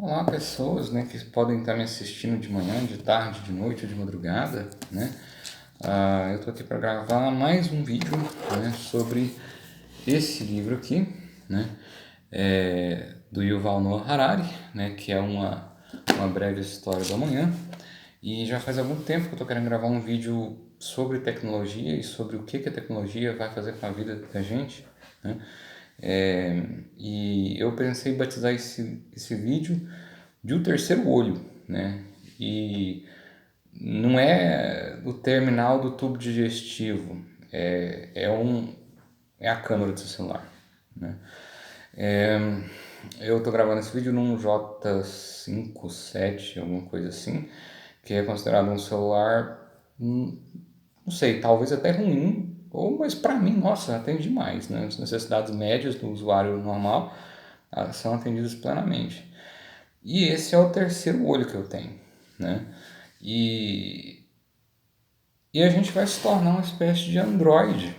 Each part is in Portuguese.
Olá, pessoas, né, que podem estar me assistindo de manhã, de tarde, de noite ou de madrugada, né? Eu tô aqui para gravar mais um vídeo, né, sobre esse livro aqui, né, do Yuval Noah Harari, né, que é uma breve história do amanhã. E já faz algum tempo que eu tô querendo gravar um vídeo sobre tecnologia e sobre o que a tecnologia vai fazer com a vida da gente, né? E eu pensei em batizar esse vídeo de O Terceiro Olho, né? E não é o terminal do tubo digestivo, é a câmera do seu celular, né? É, eu estou gravando esse vídeo num J5, 7, alguma coisa assim, que é considerado um celular, não sei, talvez até ruim, mas para mim, nossa, atende demais, né? As necessidades médias do usuário normal são atendidas plenamente. E esse é o terceiro olho que eu tenho, né? E, e a gente vai se tornar uma espécie de Android,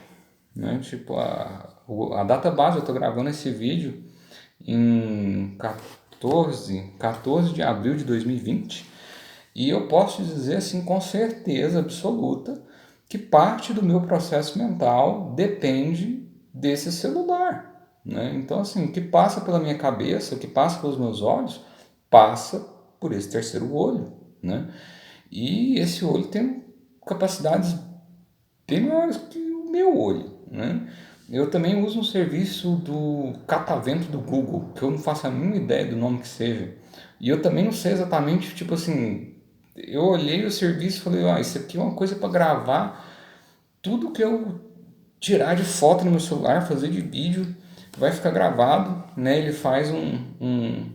né? Tipo, a database, eu estou gravando esse vídeo em 14 de abril de 2020 e eu posso dizer assim com certeza absoluta que parte do meu processo mental depende desse celular, né? Então assim, o que passa pela minha cabeça, o que passa pelos meus olhos, passa por esse terceiro olho, né? E esse olho tem capacidades bem maiores que o meu olho, né? Eu também uso um serviço do catavento do Google, que eu não faço a mínima ideia do nome que seja. E eu também não sei exatamente, tipo assim, eu olhei o serviço e falei, isso aqui é uma coisa para gravar tudo que eu tirar de foto no meu celular, fazer de vídeo, vai ficar gravado, né? Ele faz um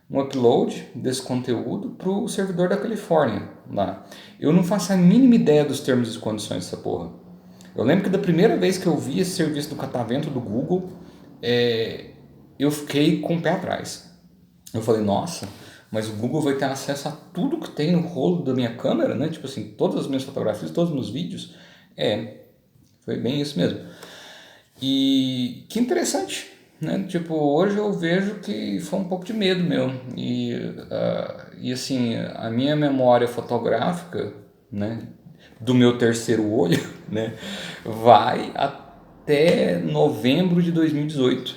upload desse conteúdo para o servidor da Califórnia lá. Eu não faço a mínima ideia dos termos e condições dessa porra. Eu lembro que da primeira vez que eu vi esse serviço do catavento do Google, eu fiquei com o pé atrás. Eu falei, nossa, mas o Google vai ter acesso a tudo que tem no rolo da minha câmera, né? Tipo assim, todas as minhas fotografias, todos os meus vídeos. Foi bem isso mesmo. E que interessante, né? Tipo, hoje eu vejo que foi um pouco de medo meu. E assim, a minha memória fotográfica, né, do meu terceiro olho, né, vai até novembro de 2018.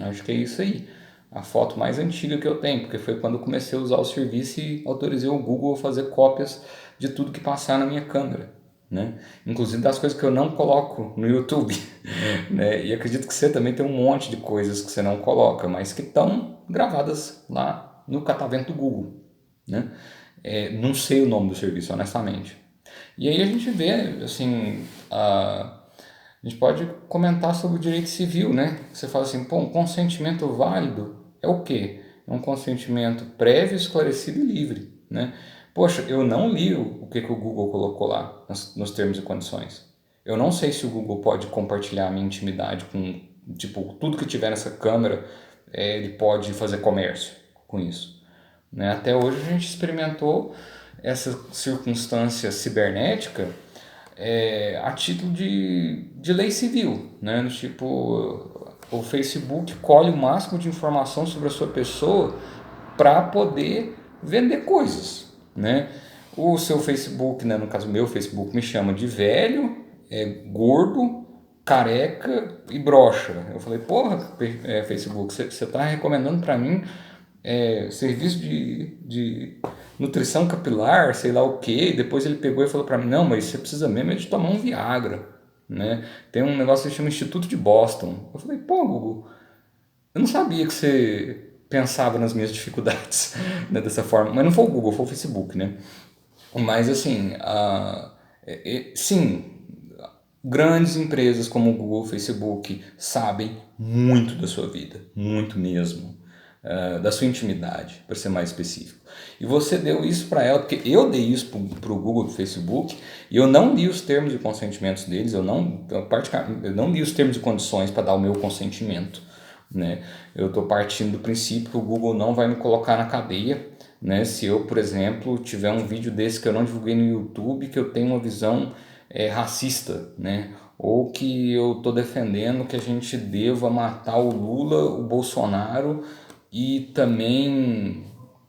Acho que é isso aí. A foto mais antiga que eu tenho, porque foi quando eu comecei a usar o serviço e autorizei o Google a fazer cópias de tudo que passar na minha câmera, né? Inclusive das coisas que eu não coloco no YouTube, né? E acredito que você também tem um monte de coisas que você não coloca, mas que estão gravadas lá no catavento do Google, né? Não sei o nome do serviço, honestamente. E aí a gente vê, assim, a gente pode comentar sobre o direito civil, né? Você fala assim, pô, um consentimento válido é o quê? É um consentimento prévio, esclarecido e livre, né? Poxa, eu não li o que o Google colocou lá nos termos e condições. Eu não sei se o Google pode compartilhar a minha intimidade com, tipo, tudo que tiver nessa câmera, ele pode fazer comércio com isso, né? Até hoje a gente experimentou essa circunstância cibernética a título de lei civil, né? Tipo, o Facebook colhe o máximo de informação sobre a sua pessoa para poder vender coisas, né? O seu Facebook, né, no caso meu Facebook, me chama de velho, gordo, careca e broxa. Eu falei, porra, Facebook, você está recomendando para mim serviço de nutrição capilar, sei lá o que. Depois ele pegou e falou para mim, não, mas você precisa mesmo de tomar um Viagra, né? Tem um negócio que se chama Instituto de Boston. Eu falei, pô, Google, eu não sabia que você pensava nas minhas dificuldades, né, dessa forma. Mas não foi o Google, foi o Facebook, né? Mas assim, sim, grandes empresas como o Google, Facebook sabem muito da sua vida, muito mesmo, da sua intimidade, para ser mais específico. E você deu isso para ela, porque eu dei isso para o Google do Facebook e eu não li os termos e consentimentos deles, eu não li os termos e condições para dar o meu consentimento, né? Eu estou partindo do princípio que o Google não vai me colocar na cadeia, né? Se eu, por exemplo, tiver um vídeo desse que eu não divulguei no YouTube, que eu tenho uma visão racista, né? Ou que eu estou defendendo que a gente deva matar o Lula, o Bolsonaro, e também,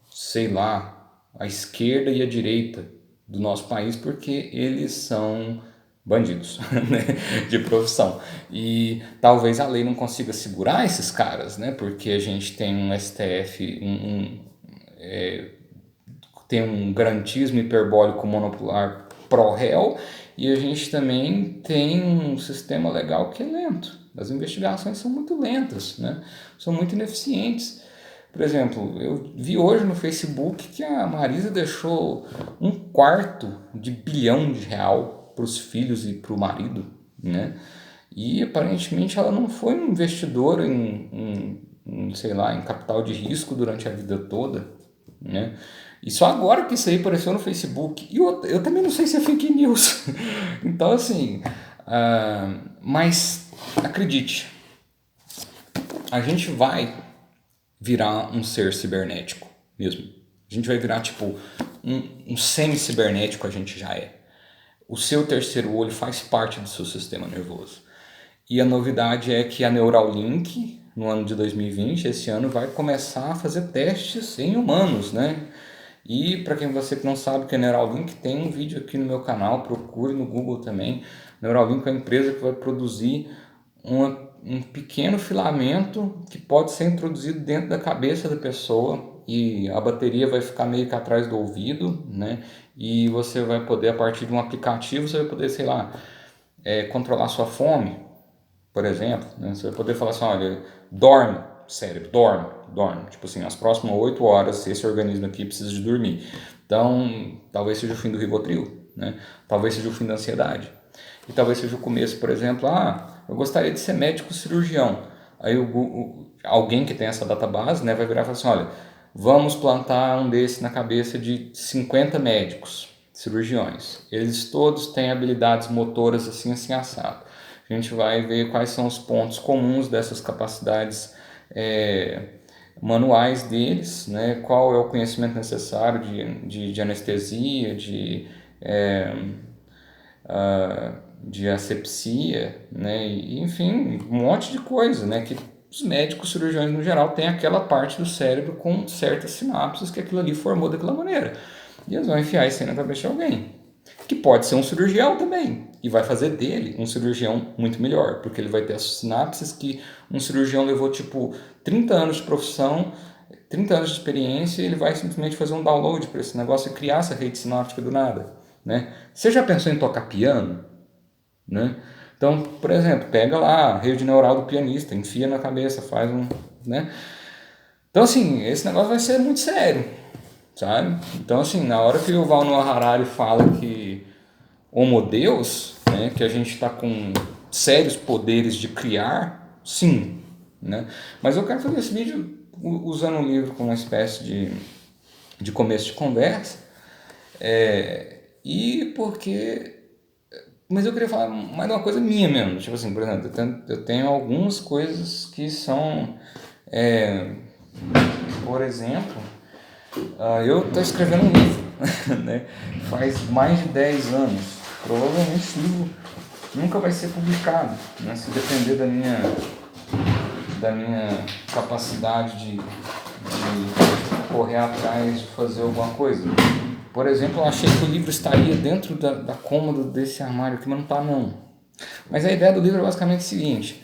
sei lá, a esquerda e a direita do nosso país, porque eles são bandidos, né, de profissão. E talvez a lei não consiga segurar esses caras, né, porque a gente tem um STF, tem um garantismo hiperbólico monopolar pró-réu, e a gente também tem um sistema legal que é lento. As investigações são muito lentas, né? São muito ineficientes. Por exemplo, eu vi hoje no Facebook que a Marisa deixou R$ 1/4 bilhão para os filhos e para o marido, né? E aparentemente ela não foi uma investidora sei lá, em capital de risco durante a vida toda, né? E só agora que isso aí apareceu no Facebook. E eu também não sei se é fake news. Então, assim, mas acredite, a gente vai virar um ser cibernético mesmo. A gente vai virar tipo um semi-cibernético, a gente já é. O seu terceiro olho faz parte do seu sistema nervoso. E a novidade é que a Neuralink, no ano de 2020, esse ano, vai começar a fazer testes em humanos, né? E para quem você que não sabe o que é Neuralink, tem um vídeo aqui no meu canal, procure no Google também. Neuralink é uma empresa que vai produzir um pequeno filamento que pode ser introduzido dentro da cabeça da pessoa e a bateria vai ficar meio que atrás do ouvido, né? E você vai poder, a partir de um aplicativo, você vai poder, sei lá, controlar sua fome, por exemplo, né? Você vai poder falar assim, olha, dorme, cérebro, dorme, dorme. Tipo assim, as próximas 8 horas esse organismo aqui precisa de dormir. Então, talvez seja o fim do Rivotril, né? Talvez seja o fim da ansiedade. E talvez seja o começo, por exemplo, eu gostaria de ser médico cirurgião. Aí alguém que tem essa database, né, vai virar e falar assim, olha, vamos plantar um desse na cabeça de 50 médicos, cirurgiões. Eles todos têm habilidades motoras assim, assim, assado. A gente vai ver quais são os pontos comuns dessas capacidades manuais deles, né? Qual é o conhecimento necessário de anestesia, de asepsia, né? E, enfim, um monte de coisa, né? Que os médicos cirurgiões no geral têm aquela parte do cérebro com certas sinapses que aquilo ali formou daquela maneira. E eles vão enfiar isso aí na cabeça de alguém, que pode ser um cirurgião também, e vai fazer dele um cirurgião muito melhor, porque ele vai ter as sinapses que um cirurgião levou tipo 30 anos de profissão, 30 anos de experiência, e ele vai simplesmente fazer um download para esse negócio e criar essa rede sináptica do nada, né? Você já pensou em tocar piano, né? Então, por exemplo, pega lá a rede neural do pianista, enfia na cabeça, faz um, né? Então, assim, esse negócio vai ser muito sério, sabe? Então, assim, na hora que o Yuval Noah Harari fala que Homo Deus, né, que a gente está com sérios poderes de criar, sim, né? Mas eu quero fazer esse vídeo usando o livro como uma espécie de começo de conversa, e porque... Mas eu queria falar mais de uma coisa minha mesmo, tipo assim, por exemplo, eu tenho algumas coisas que são, por exemplo, eu estou escrevendo um livro, né? Faz mais de 10 anos. Provavelmente esse livro nunca vai ser publicado, né? Se depender da minha capacidade de correr atrás de fazer alguma coisa. Por exemplo, eu achei que o livro estaria dentro da cômoda desse armário aqui, mas não está não. Mas a ideia do livro é basicamente o seguinte: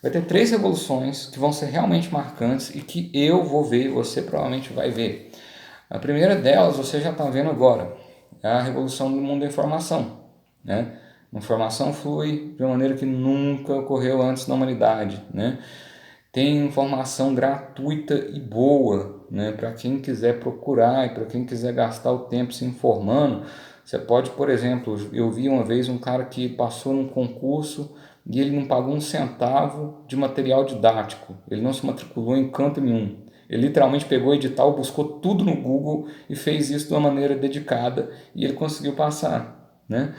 vai ter 3 revoluções que vão ser realmente marcantes e que eu vou ver e você provavelmente vai ver. A primeira delas você já está vendo agora, é a revolução do mundo da informação, né? A informação flui de uma maneira que nunca ocorreu antes na humanidade, né? Tem informação gratuita e boa, né? Para quem quiser procurar e para quem quiser gastar o tempo se informando. Você pode, por exemplo, eu vi uma vez um cara que passou num concurso e ele não pagou um centavo de material didático, ele não se matriculou em canto nenhum. Ele literalmente pegou o edital, buscou tudo no Google e fez isso de uma maneira dedicada e ele conseguiu passar, né?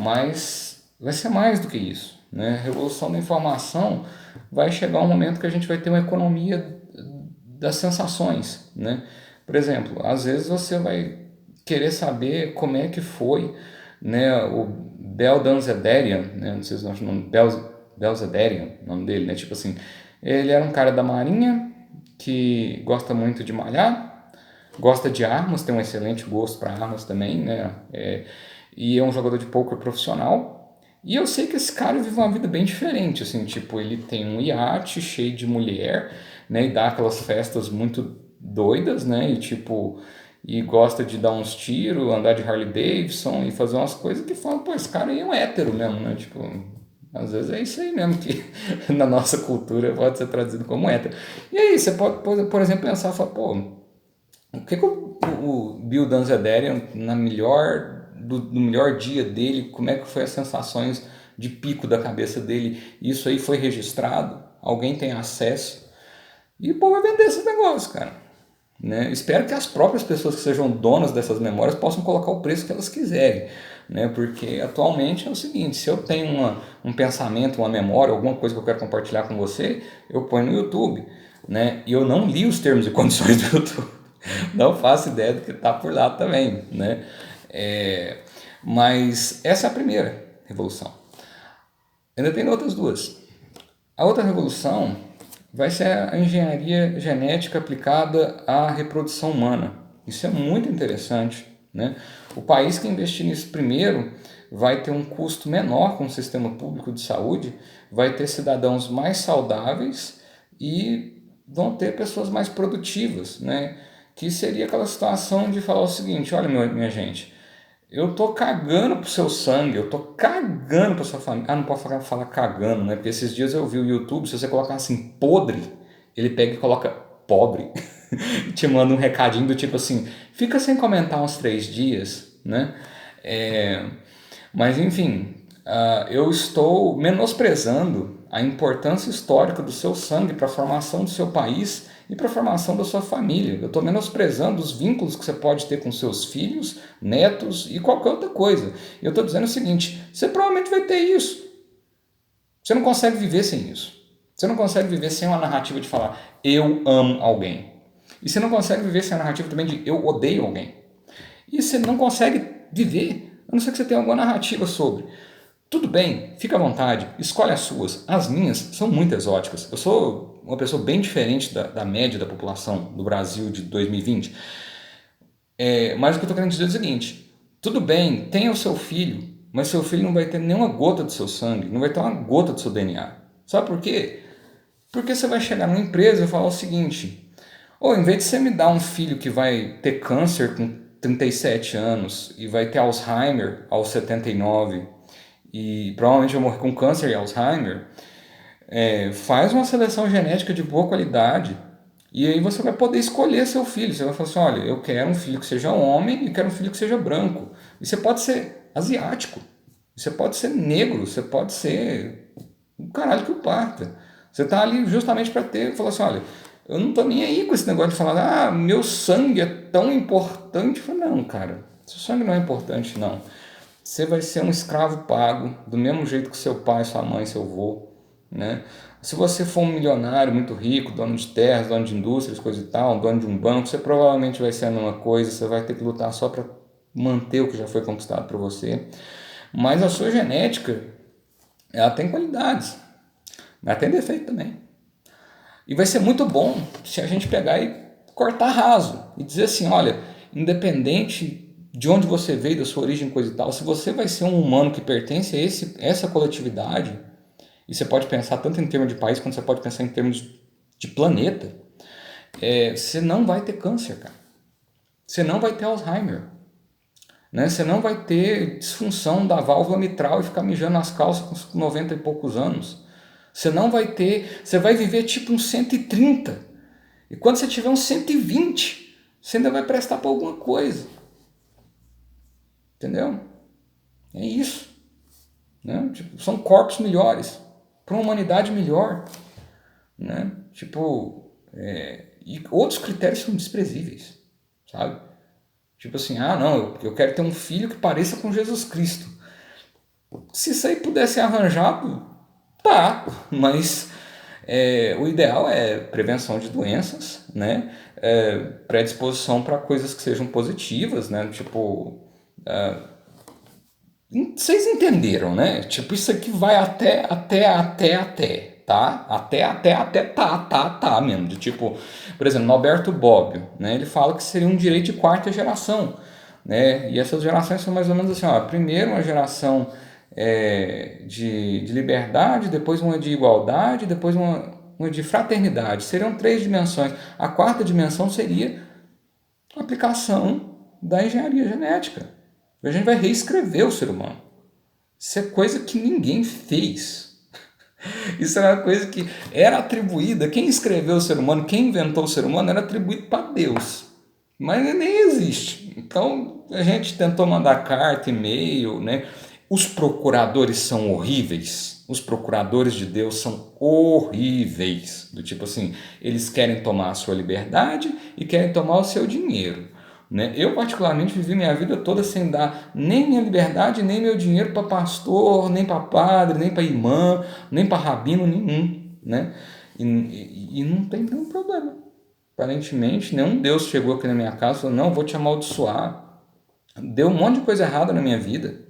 Mas vai ser mais do que isso, né? A revolução da informação vai chegar um momento que a gente vai ter uma economia das sensações, né? Por exemplo, às vezes você vai querer saber como é que foi, né, o Beldanzederian, né? Não sei se nós chamamos Belzederian, o nome dele, né? Tipo assim, ele era um cara da marinha, que gosta muito de malhar, gosta de armas, tem um excelente gosto para armas também, né? E é um jogador de poker profissional. E eu sei que esse cara vive uma vida bem diferente, assim, tipo, ele tem um iate cheio de mulher, né? E dá aquelas festas muito doidas, né? E tipo, e gosta de dar uns tiros, andar de Harley Davidson e fazer umas coisas que falam, pô, esse cara aí é um hétero mesmo, né? Tipo, às vezes é isso aí mesmo que na nossa cultura pode ser traduzido como hétero. E aí, você pode, por exemplo, pensar, falar, pô, o que, que o Bill Danzedarian, do melhor dia dele, como é que foi as sensações de pico da cabeça dele? Isso aí foi registrado? Alguém tem acesso? E o povo vai vender esse negócio, cara. Né? Espero que as próprias pessoas que sejam donas dessas memórias possam colocar o preço que elas quiserem. Né? Porque atualmente é o seguinte, se eu tenho um pensamento, uma memória, alguma coisa que eu quero compartilhar com você, eu ponho no YouTube. Né? E eu não li os termos e condições do YouTube. Não faço ideia do que está por lá também. Né? Mas essa é a primeira revolução. Ainda tem outras duas. A outra revolução vai ser a engenharia genética aplicada à reprodução humana. Isso é muito interessante. Né? O país que investir nisso primeiro vai ter um custo menor com o sistema público de saúde, vai ter cidadãos mais saudáveis e vão ter pessoas mais produtivas, né? Que seria aquela situação de falar o seguinte, olha minha gente, eu tô cagando pro seu sangue, eu tô cagando pra sua família. Ah, não pode falar cagando, né? Porque esses dias eu vi o YouTube, se você colocar assim, podre, ele pega e coloca pobre. E te manda um recadinho do tipo assim, fica sem comentar uns 3 dias, né? Mas enfim, eu estou menosprezando a importância histórica do seu sangue para a formação do seu país e para a formação da sua família. Eu estou menosprezando os vínculos que você pode ter com seus filhos, netos e qualquer outra coisa. Eu estou dizendo o seguinte, você provavelmente vai ter isso. Você não consegue viver sem isso. Você não consegue viver sem uma narrativa de falar eu amo alguém. E você não consegue viver sem a narrativa também de eu odeio alguém. E você não consegue viver, a não ser que você tenha alguma narrativa sobre. Tudo bem, fica à vontade, escolhe as suas. As minhas são muito exóticas. Eu sou uma pessoa bem diferente da média da população do Brasil de 2020. Mas o que eu estou querendo dizer é o seguinte: tudo bem, tenha o seu filho, mas seu filho não vai ter nenhuma gota do seu sangue, não vai ter uma gota do seu DNA. Sabe por quê? Porque você vai chegar numa empresa e falar o seguinte: ou em vez de você me dar um filho que vai ter câncer com 37 anos e vai ter Alzheimer aos 79 e provavelmente vai morrer com câncer e Alzheimer, faz uma seleção genética de boa qualidade e aí você vai poder escolher seu filho. Você vai falar assim, olha, eu quero um filho que seja homem e quero um filho que seja branco. E você pode ser asiático, você pode ser negro, você pode ser o caralho que o parta. Você está ali justamente para falar assim, olha, eu não tô nem aí com esse negócio de falar, meu sangue é tão importante. Eu falo, não, cara, seu sangue não é importante, não. Você vai ser um escravo pago, do mesmo jeito que seu pai, sua mãe, seu avô, né? Se você for um milionário muito rico, dono de terras, dono de indústrias, coisa e tal, dono de um banco, você provavelmente vai ser a mesma coisa, você vai ter que lutar só para manter o que já foi conquistado por você. Mas a sua genética, ela tem qualidades, mas tem defeito também. E vai ser muito bom se a gente pegar e cortar raso e dizer assim, olha, independente de onde você veio, da sua origem, coisa e tal, se você vai ser um humano que pertence a essa coletividade, e você pode pensar tanto em termos de país quanto você pode pensar em termos de planeta, você não vai ter câncer, cara. Você não vai ter Alzheimer. Né? Você não vai ter disfunção da válvula mitral e ficar mijando nas calças com 90 e poucos anos. Você não vai ter, você vai viver tipo uns 130. E quando você tiver uns 120, você ainda vai prestar para alguma coisa. Entendeu? É isso. Né? Tipo, são corpos melhores, para uma humanidade melhor. Né? Tipo, e outros critérios são desprezíveis, sabe? Tipo assim, não, eu quero ter um filho que pareça com Jesus Cristo. Se isso aí pudesse ser arranjado, tá, mas o ideal é prevenção de doenças, né? Predisposição para coisas que sejam positivas, né? Tipo, vocês entenderam, né? Tipo, isso aqui vai até. tá? Tá mesmo. De tipo, por exemplo, no Alberto Bobbio, né? Ele fala que seria um direito de quarta geração, né? E essas gerações são mais ou menos assim, ó, primeiro uma geração de liberdade, depois uma de igualdade, depois uma de fraternidade. Seriam três dimensões. A quarta dimensão seria a aplicação da engenharia genética. A gente vai reescrever o ser humano. Isso é coisa que ninguém fez. Isso era uma coisa que era atribuída, quem escreveu o ser humano, quem inventou o ser humano, era atribuído para Deus. Mas ele nem existe. Então a gente tentou mandar carta, e-mail, né? Os procuradores são horríveis. Os procuradores de Deus são horríveis. Do tipo assim, eles querem tomar a sua liberdade e querem tomar o seu dinheiro. Né? Eu, particularmente, vivi minha vida toda sem dar nem minha liberdade, nem meu dinheiro para pastor, nem para padre, nem para irmã, nem para rabino nenhum. Né? E não tem nenhum problema. Aparentemente, nenhum Deus chegou aqui na minha casa e falou: não, vou te amaldiçoar. Deu um monte de coisa errada na minha vida.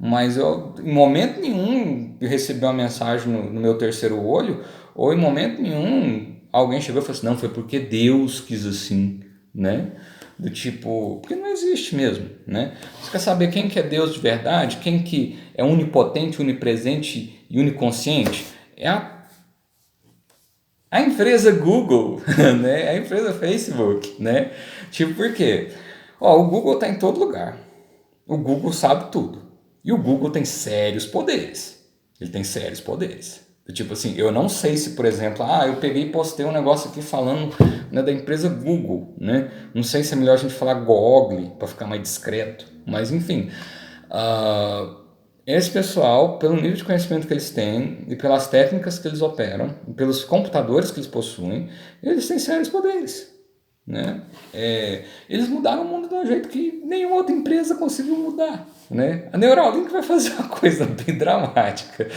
Mas eu, em momento nenhum, eu recebi uma mensagem no meu terceiro olho, ou em momento nenhum alguém chegou e falou assim: não, foi porque Deus quis assim, né? Do tipo, porque não existe mesmo, né? Você quer saber quem que é Deus de verdade? Quem que é onipotente, onipresente e oniconsciente? É a empresa Google, né? A empresa Facebook, né? Tipo, por quê? Ó, o Google está em todo lugar. O Google sabe tudo. E o Google tem sérios poderes. Ele tem sérios poderes. Tipo assim, eu não sei se, por exemplo, eu peguei e postei um negócio aqui falando, né, da empresa Google, né? Não sei se é melhor a gente falar Google para ficar mais discreto, mas enfim. Esse pessoal, pelo nível de conhecimento que eles têm e pelas técnicas que eles operam, e pelos computadores que eles possuem, eles têm sérios poderes. Né? Eles mudaram o mundo de um jeito que nenhuma outra empresa conseguiu mudar. Né? A Neuralink vai fazer uma coisa bem dramática.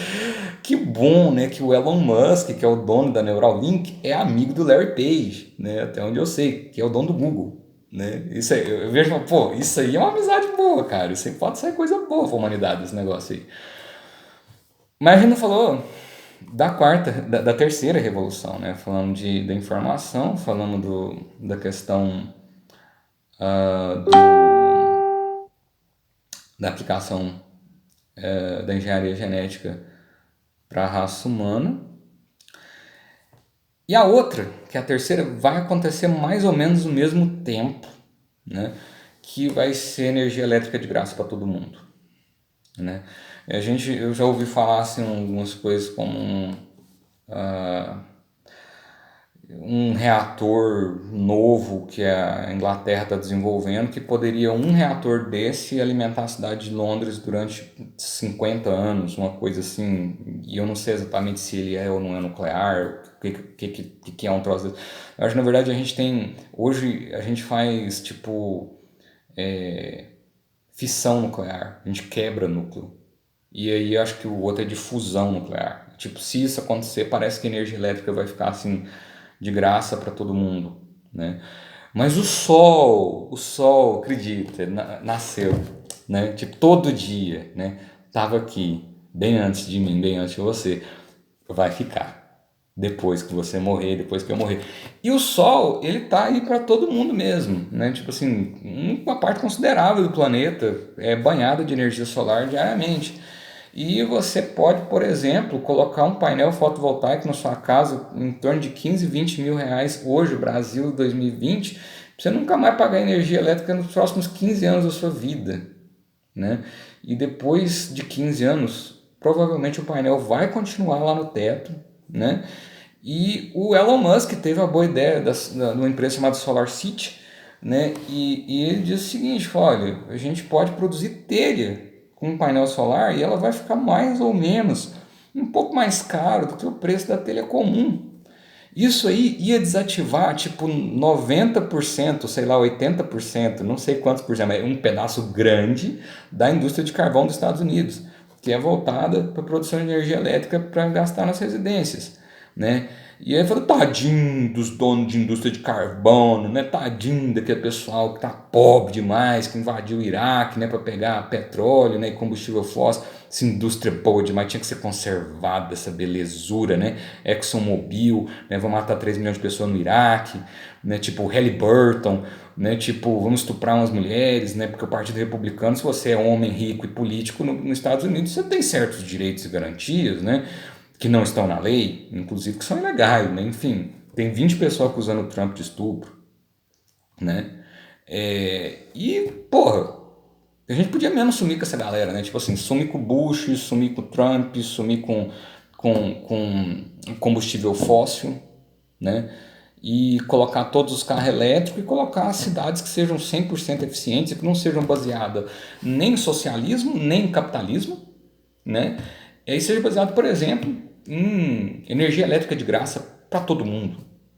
Que bom, né, que o Elon Musk, que é o dono da Neuralink, é amigo do Larry Page, né, até onde eu sei, que é o dono do Google. Né? Isso aí, eu vejo, pô, isso aí é uma amizade boa, cara. Isso aí pode ser coisa boa para a humanidade, esse negócio aí. Mas a gente não falou da quarta, da terceira revolução, né? Falando da informação, falando da questão da aplicação da engenharia genética para a raça humana. E a outra, que é a terceira, vai acontecer mais ou menos no mesmo tempo, né? Que vai ser energia elétrica de graça para todo mundo. Né? Eu já ouvi falar assim, algumas coisas como um reator novo que a Inglaterra está desenvolvendo, que poderia um reator desse alimentar a cidade de Londres durante 50 anos, uma coisa assim. E eu não sei exatamente se ele é ou não é nuclear, o que é um troço desse. Eu acho que na verdade hoje a gente faz tipo fissão nuclear, a gente quebra núcleo. E aí eu acho que o outro é de fusão nuclear. Tipo, se isso acontecer, parece que a energia elétrica vai ficar assim de graça para todo mundo, né? Mas o sol, acredita, nasceu, né? Tipo, todo dia, né? Tava aqui, bem antes de mim, bem antes de você. Vai ficar. Depois que você morrer, depois que eu morrer. E o Sol, ele tá aí para todo mundo mesmo, né? Tipo assim, uma parte considerável do planeta é banhada de energia solar diariamente. E você pode, por exemplo, colocar um painel fotovoltaico na sua casa em torno de 15, 20 mil reais hoje, Brasil 2020, você nunca mais pagar energia elétrica nos próximos 15 anos da sua vida. Né? E depois de 15 anos, provavelmente o painel vai continuar lá no teto. Né? E o Elon Musk teve a boa ideia de uma empresa chamada SolarCity, né? E ele diz o seguinte: olha, a gente pode produzir telha com um painel solar e ela vai ficar mais ou menos um pouco mais caro do que o preço da telha comum. Isso aí ia desativar tipo 90%, sei lá, 80%, não sei quantos por cento, mas um pedaço grande da indústria de carvão dos Estados Unidos, que é voltada para a produção de energia elétrica para gastar nas residências. Né? E aí eu falei, tadinho dos donos de indústria de carbono, né? Tadinho daquele pessoal que tá pobre demais, que invadiu o Iraque, né? Para pegar petróleo, né? E combustível fóssil. Essa indústria boa demais, tinha que ser conservada, essa belezura, né? ExxonMobil, né? Vão matar 3 milhões de pessoas no Iraque, né? Tipo Halliburton, né? Tipo, vamos estuprar umas mulheres, né? Porque o Partido Republicano, se você é homem rico e político nos Estados Unidos, você tem certos direitos e garantias, né? Que não estão na lei, inclusive que são ilegais, né? Enfim, tem 20 pessoas acusando o Trump de estupro, né? E, porra, a gente podia menos sumir com essa galera, né? Tipo assim, sumir com o Bush, sumir com o Trump, sumir com combustível fóssil, né? E colocar todos os carros elétricos e colocar cidades que sejam 100% eficientes e que não sejam baseadas nem em socialismo, nem em capitalismo, né? E aí seja baseado, por exemplo, em energia elétrica de graça para todo mundo,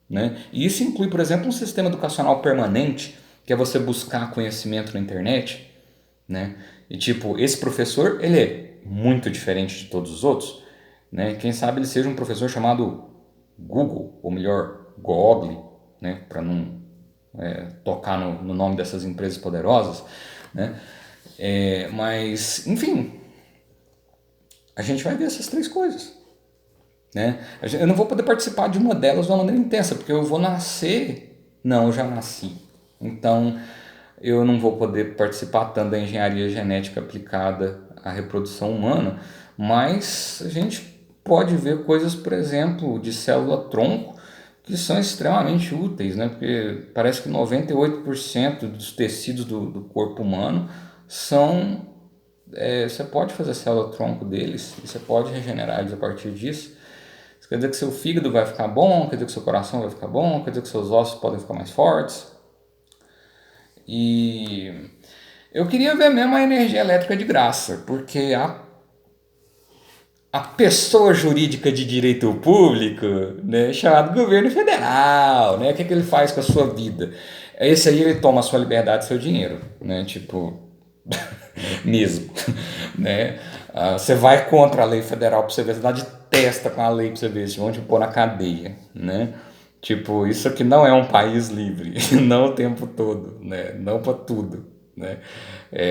né? E isso inclui, por exemplo, um sistema educacional permanente, que é você buscar conhecimento na internet, né? E tipo, esse professor, ele é muito diferente de todos os outros, né? Quem sabe ele seja um professor chamado Google, ou melhor, Google, né? Para não tocar no nome dessas empresas poderosas, né? Mas, enfim, a gente vai ver essas três coisas, né? Eu não vou poder participar de uma delas de uma maneira intensa, porque eu vou nascer... Não, eu já nasci. Então, eu não vou poder participar tanto da engenharia genética aplicada à reprodução humana, mas a gente pode ver coisas, por exemplo, de célula-tronco, que são extremamente úteis, né? Porque parece que 98% dos tecidos do corpo humano são... você pode fazer célula-tronco deles e você pode regenerar eles a partir disso. Isso quer dizer que seu fígado vai ficar bom, quer dizer que seu coração vai ficar bom, quer dizer que seus ossos podem ficar mais fortes. E eu queria ver mesmo a energia elétrica de graça, porque a pessoa jurídica de direito público, né, chamado governo federal, né, o que, que ele faz com a sua vida? Esse aí ele toma a sua liberdade e seu dinheiro, né, tipo, mesmo, né? Você vai contra a lei federal para você ver, você dá de testa com a lei para você ver, se vão te pôr na cadeia, né? Tipo, isso aqui não é um país livre, não o tempo todo, né? Não para tudo, né?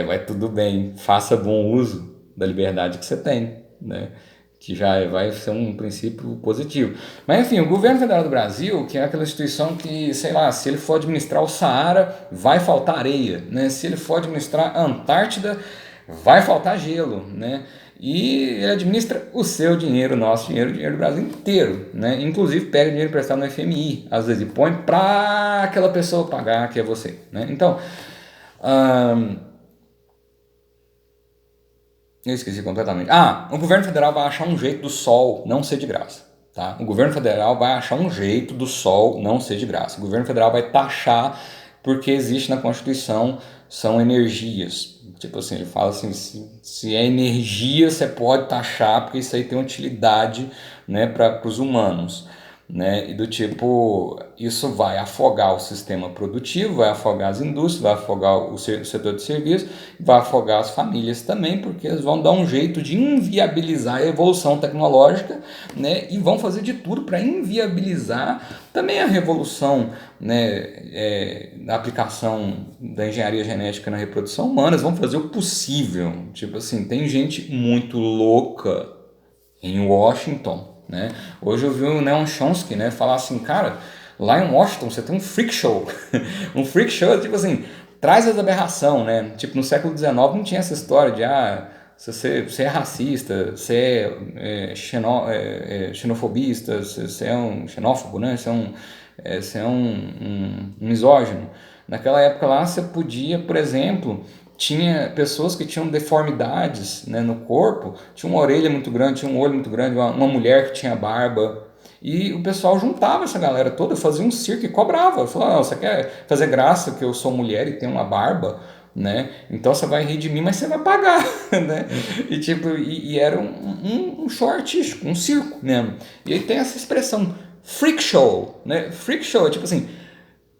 Vai tudo bem, faça bom uso da liberdade que você tem, né? Que já vai ser um princípio positivo. Mas enfim, o governo federal do Brasil, que é aquela instituição que, sei lá, se ele for administrar o Saara, vai faltar areia, né? Se ele for administrar a Antártida, vai faltar gelo, né? E ele administra o seu dinheiro, o nosso dinheiro, o dinheiro do Brasil inteiro, né? Inclusive pega dinheiro emprestado no FMI, às vezes e põe para aquela pessoa pagar, que é você, né? Então, eu esqueci completamente. O governo federal vai achar um jeito do sol não ser de graça. Tá? O governo federal vai achar um jeito do sol não ser de graça. O governo federal vai taxar, porque existe na Constituição, são energias. Tipo assim, ele fala assim, se é energia, você pode taxar, porque isso aí tem utilidade, né, para os humanos. Né? E do tipo, isso vai afogar o sistema produtivo, vai afogar as indústrias, vai afogar o setor de serviços, vai afogar as famílias também, porque eles vão dar um jeito de inviabilizar a evolução tecnológica, né? E vão fazer de tudo para inviabilizar também a revolução, né? Na aplicação da engenharia genética na reprodução humana. Eles vão fazer o possível. Tipo assim, tem gente muito louca em Washington, né? Hoje eu vi o Neon Chomsky, né, falar assim, cara, lá em Washington você tem um freak show. Um freak show, tipo assim, traz as aberração, né? Tipo, no século XIX não tinha essa história de, se você é racista, você xenofobista, você é um xenófobo, né? Você é um misógino. Naquela época lá você podia, por exemplo, tinha pessoas que tinham deformidades, né, no corpo, tinha uma orelha muito grande, tinha um olho muito grande, uma mulher que tinha barba, e o pessoal juntava essa galera toda, fazia um circo e cobrava, falava, você quer fazer graça que eu sou mulher e tenho uma barba, né, então você vai rir de mim, mas você vai pagar, né, e tipo, era um show artístico, um circo mesmo, e aí tem essa expressão, freak show, né, freak show, tipo assim,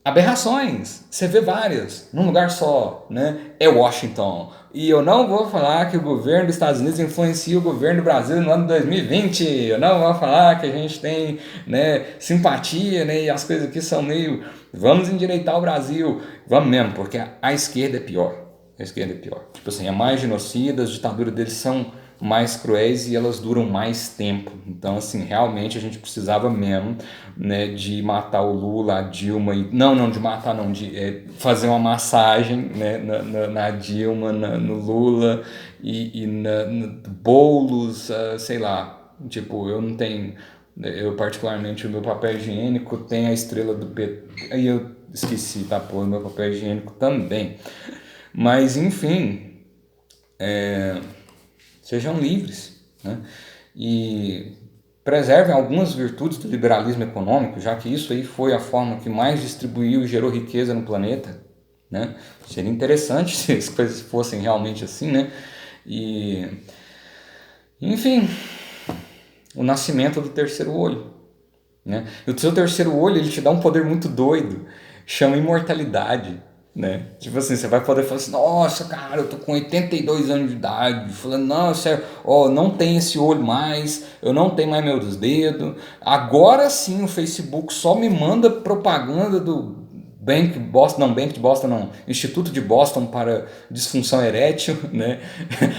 aberrações, você vê várias, num lugar só, né? É Washington. E eu não vou falar que o governo dos Estados Unidos influencia o governo do Brasil no ano 2020. Eu não vou falar que a gente tem, né, simpatia, né, e as coisas aqui são meio... Vamos endireitar o Brasil. Vamos mesmo, porque a esquerda é pior. A esquerda é pior. Tipo assim, é mais genocida, as ditaduras deles são mais cruéis e elas duram mais tempo. Então, assim, realmente a gente precisava mesmo, né, de matar o Lula, a Dilma, e não de matar, não, de fazer uma massagem, né, na Dilma, no Lula e no Boulos, sei lá. Tipo, eu não tenho, eu particularmente, o meu papel higiênico tem a estrela do PT, aí eu esqueci, tá, pô, o meu papel higiênico também. Mas, enfim, sejam livres, né? E preservem algumas virtudes do liberalismo econômico, já que isso aí foi a forma que mais distribuiu e gerou riqueza no planeta, né? Seria interessante se as coisas fossem realmente assim, né? E, enfim, o nascimento do terceiro olho, né? E o seu terceiro olho, ele te dá um poder muito doido, chama imortalidade, né? Tipo assim, você vai poder falar assim, nossa, cara, eu tô com 82 anos de idade, falando, não, sério, ó, não tem esse olho mais, eu não tenho mais meus dedos, agora sim o Facebook só me manda propaganda do Bank de Boston não, Instituto de Boston para disfunção erétil, né?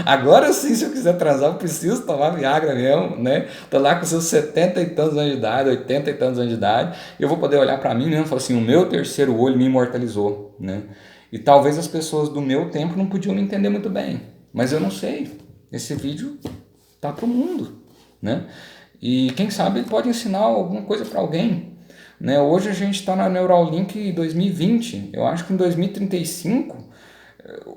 Agora sim, se eu quiser transar, eu preciso tomar Viagra mesmo, né? Tô lá com seus 70 e tantos anos de idade, 80 e tantos anos de idade, e eu vou poder olhar para mim mesmo e falar assim, o meu terceiro olho me imortalizou, né? E talvez as pessoas do meu tempo não podiam me entender muito bem, mas eu não sei. Esse vídeo tá pro mundo, né? E quem sabe ele pode ensinar alguma coisa para alguém, né? Hoje a gente está na Neuralink 2020, eu acho que em 2035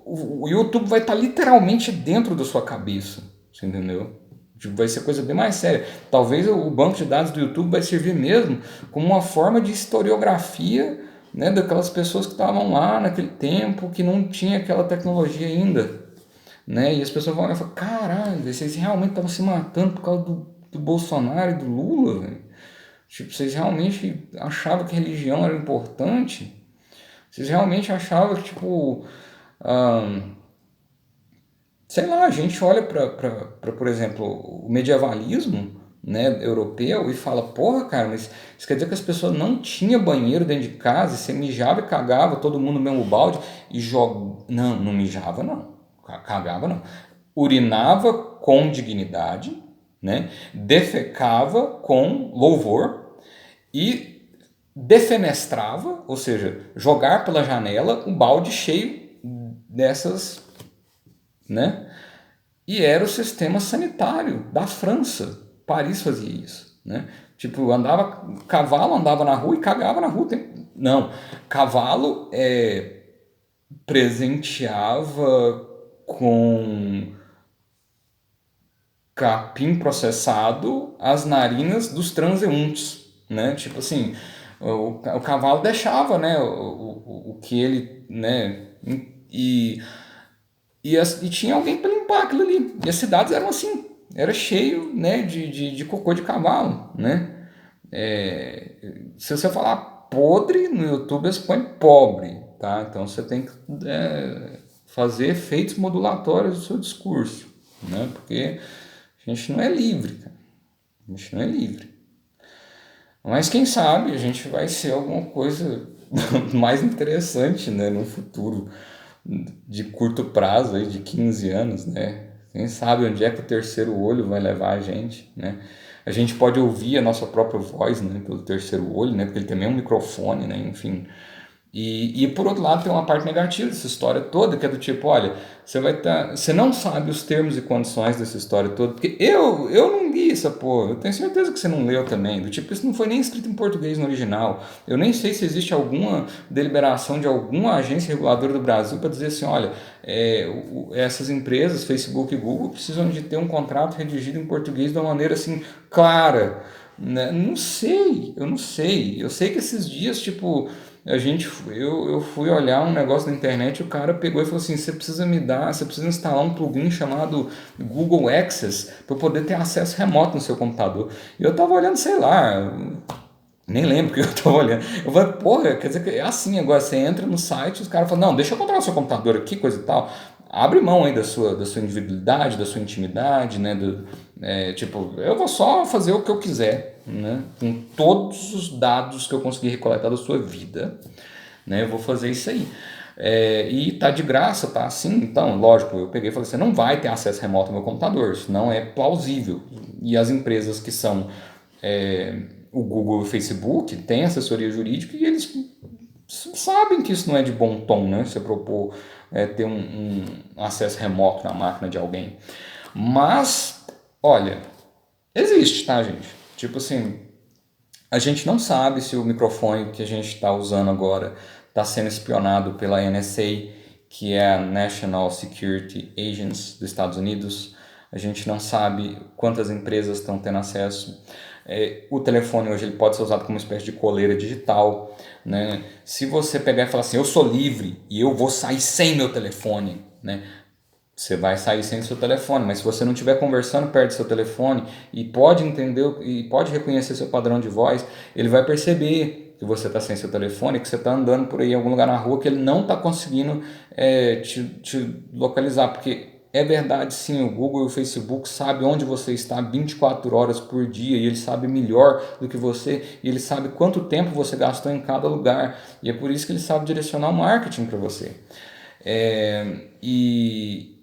o YouTube vai estar literalmente dentro da sua cabeça, você entendeu? Tipo, vai ser coisa bem mais séria. Talvez o banco de dados do YouTube vai servir mesmo como uma forma de historiografia, né, daquelas pessoas que estavam lá naquele tempo, que não tinha aquela tecnologia ainda, né? E as pessoas vão olhar e falar, caralho, vocês realmente estavam se matando por causa do Bolsonaro e do Lula, velho? Tipo, vocês realmente achavam que religião era importante? Vocês realmente achavam que, tipo, sei lá, a gente olha para, por exemplo, o medievalismo, né, europeu e fala, porra, cara, mas isso quer dizer que as pessoas não tinham banheiro dentro de casa, e você mijava e cagava, todo mundo no mesmo balde e joga... Não mijava não, cagava não. Urinava com dignidade, né, defecava com louvor e defenestrava, ou seja, jogar pela janela um balde cheio dessas, né? E era o sistema sanitário da França. Paris fazia isso, né? Tipo, cavalo andava na rua e cagava na rua. Não, cavalo presenteava com capim processado as narinas dos transeuntes, né? Tipo assim, o cavalo deixava, né? O que ele, né? E e tinha alguém para limpar aquilo ali. E as cidades eram assim, era cheio, né, de cocô de cavalo, né? Se você falar podre no YouTube, você põe pobre, tá? Então você tem que fazer efeitos modulatórios do seu discurso, né? Porque a gente não é livre, cara. A gente não é livre. Mas quem sabe a gente vai ser alguma coisa mais interessante, né, no futuro de curto prazo, aí, de 15 anos, né? Quem sabe onde é que o terceiro olho vai levar a gente, né? A gente pode ouvir a nossa própria voz, né, pelo terceiro olho, né? Porque ele também é um microfone, né? Enfim. E por outro lado tem uma parte negativa dessa história toda, que é do tipo, olha, você não sabe os termos e condições dessa história toda, porque eu não li essa porra, eu tenho certeza que você não leu também, do tipo, isso não foi nem escrito em português no original, eu nem sei se existe alguma deliberação de alguma agência reguladora do Brasil para dizer assim, olha, essas empresas, Facebook e Google, precisam de ter um contrato redigido em português de uma maneira assim, clara, né? Não sei, eu não sei, eu sei que esses dias, tipo, eu fui olhar um negócio na internet e o cara pegou e falou assim, você precisa instalar um plugin chamado Google Access para poder ter acesso remoto no seu computador. E eu tava olhando, sei lá, Nem lembro que eu tô olhando. Eu falei, porra, quer dizer que é assim, agora você entra no site, os caras falam, não, deixa eu controlar o seu computador aqui, coisa e tal. Abre mão aí da sua individualidade, da sua intimidade, né? Tipo, eu vou só fazer o que eu quiser, né? Com todos os dados que eu conseguir recoletar da sua vida, né? Eu vou fazer isso aí. E tá de graça, tá assim. Então, lógico, eu peguei e falei, você não vai ter acesso remoto ao meu computador, isso não é plausível. E as empresas que são o Google e o Facebook têm assessoria jurídica e eles sabem que isso não é de bom tom, né? Você propor ter um acesso remoto na máquina de alguém. Mas, olha, existe, tá, gente? Tipo assim, a gente não sabe se o microfone que a gente está usando agora está sendo espionado pela NSA, que é a National Security Agency dos Estados Unidos. A gente não sabe quantas empresas estão tendo acesso. O telefone hoje ele pode ser usado como uma espécie de coleira digital, né? Se você pegar e falar assim, eu sou livre e eu vou sair sem meu telefone, né? Você vai sair sem seu telefone, mas se você não estiver conversando perto do seu telefone e pode entender e pode reconhecer seu padrão de voz, ele vai perceber que você está sem seu telefone, que você está andando por aí em algum lugar na rua que ele não está conseguindo te localizar, porque é verdade sim, o Google e o Facebook sabem onde você está 24 horas por dia e ele sabe melhor do que você e ele sabe quanto tempo você gastou em cada lugar e é por isso que ele sabe direcionar o marketing para você. E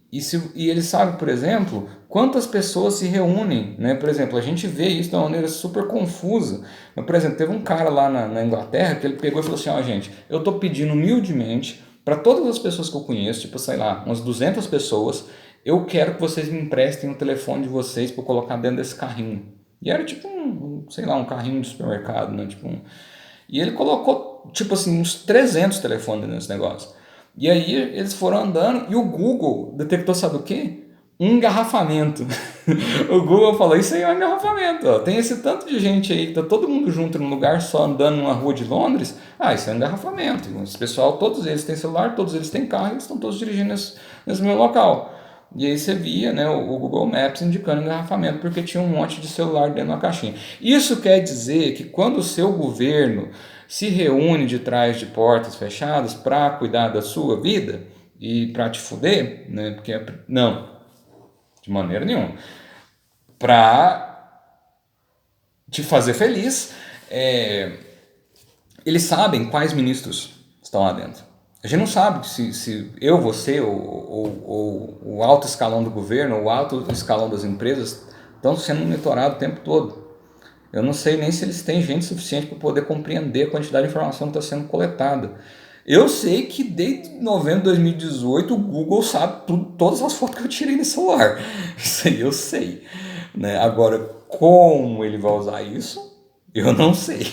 ele sabe, por exemplo, quantas pessoas se reúnem, né? Por exemplo, a gente vê isso de uma maneira super confusa. Mas, por exemplo, teve um cara lá na Inglaterra que ele pegou e falou assim, ó, gente, eu tô pedindo humildemente para todas as pessoas que eu conheço, tipo, sei lá, umas 200 pessoas, eu quero que vocês me emprestem o telefone de vocês para colocar dentro desse carrinho. E era tipo sei lá, um carrinho de supermercado, né? E ele colocou, tipo assim, uns 300 telefones nesse negócio. E aí eles foram andando e o Google detectou, sabe o quê? Um engarrafamento. O Google falou, isso aí é um engarrafamento. Ó. Tem esse tanto de gente aí, que tá todo mundo junto num lugar só andando numa rua de Londres. Ah, isso é um engarrafamento. Esse pessoal, todos eles têm celular, todos eles têm carro, eles estão todos dirigindo nesse meu local. E aí você via, né, o Google Maps indicando engarrafamento porque tinha um monte de celular dentro da caixinha. Isso quer dizer que quando o seu governo se reúne de trás de portas fechadas para cuidar da sua vida e para te fuder, né, porque não, de maneira nenhuma, para te fazer feliz, eles sabem quais ministros estão lá dentro. A gente não sabe se eu, você, ou o alto escalão do governo, ou o alto escalão das empresas estão sendo monitorados o tempo todo. Eu não sei nem se eles têm gente suficiente para poder compreender a quantidade de informação que está sendo coletada. Eu sei que desde novembro de 2018 o Google sabe tudo, todas as fotos que eu tirei no celular. Isso aí eu sei. Né? Agora, como ele vai usar isso, eu não sei.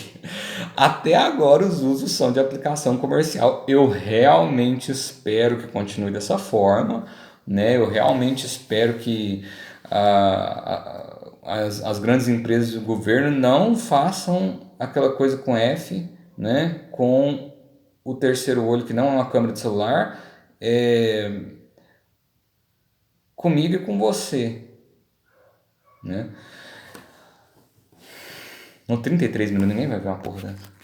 Até agora os usos são de aplicação comercial. Eu realmente espero que continue dessa forma. Né? Eu realmente espero que as grandes empresas do governo não façam aquela coisa com F, né? Com o terceiro olho, que não é uma câmera de celular, comigo e com você. Né? No 33 minutos ninguém vai ver uma porra dessa.